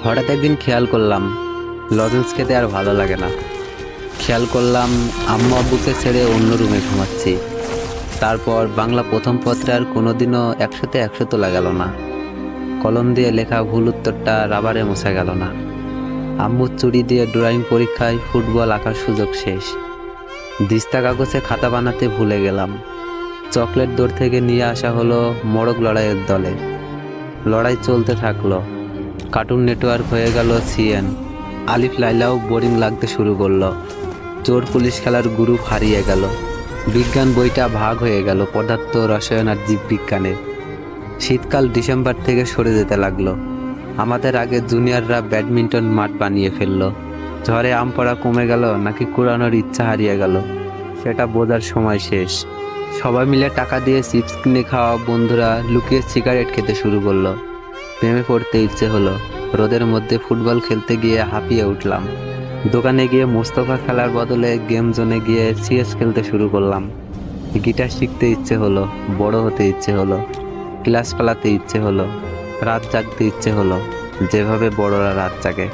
হঠাৎ একদিন খেয়াল করলাম লজেন্স খেতে আর ভালো লাগে না। খেয়াল করলাম আম্মু আব্বুকে ছেড়ে অন্য রুমে ঘুমাচ্ছি। তারপর বাংলা প্রথম পত্রে আর কোনোদিনও 100-তে 100 তোলা গেল না। কলম দিয়ে লেখা ভুল উত্তরটা রাবারে মোছা গেল না। আম্মুর চুরি দিয়ে ড্রয়িং পরীক্ষায় ফুটবল আঁকার সুযোগ শেষ। দিস্তা কাগজে খাতা বানাতে ভুলে গেলাম। চকলেট দৌড় থেকে নিয়ে আসা হলো মোরগ লড়াইয়ের দলে। লড়াই চলতে থাকলো। কার্টুন নেটওয়ার্ক হয়ে গেল সিএন। আলিফ লাইলাও বোরিং লাগতে শুরু করলো। চোর পুলিশ খেলার গ্রুপ হারিয়ে গেল। বিজ্ঞান বইটা ভাগ হয়ে গেল পদার্থ, রসায়ন আর জীববিজ্ঞানে। শীতকাল ডিসেম্বর থেকে সরে যেতে লাগলো। আমাদের আগে জুনিয়ররা ব্যাডমিন্টন মাঠ বানিয়ে ফেললো। ঝড়ে আম পড়া কমে গেল নাকি কুড়ানোর ইচ্ছা হারিয়ে গেল, সেটা বোঝার সময় শেষ। সবাই মিলে টাকা দিয়ে চিপস কিনে খাওয়া বন্ধুরা লুকিয়ে সিগারেট খেতে শুরু করলো। প্রেমে পড়তে ইচ্ছে হলো। রোদের মধ্যে ফুটবল খেলতে গিয়ে হাঁপিয়ে উঠলাম। দোকানে গিয়ে মোস্তফা খেলার বদলে গেম জোনে গিয়ে সিএস খেলতে শুরু করলাম। গিটার শিখতে ইচ্ছে হলো, বড় হতে ইচ্ছে হলো, ক্লাস পালাতে ইচ্ছে হলো, রাত জাগতে ইচ্ছে হলো, যেভাবে বড়রা রাত জাগে।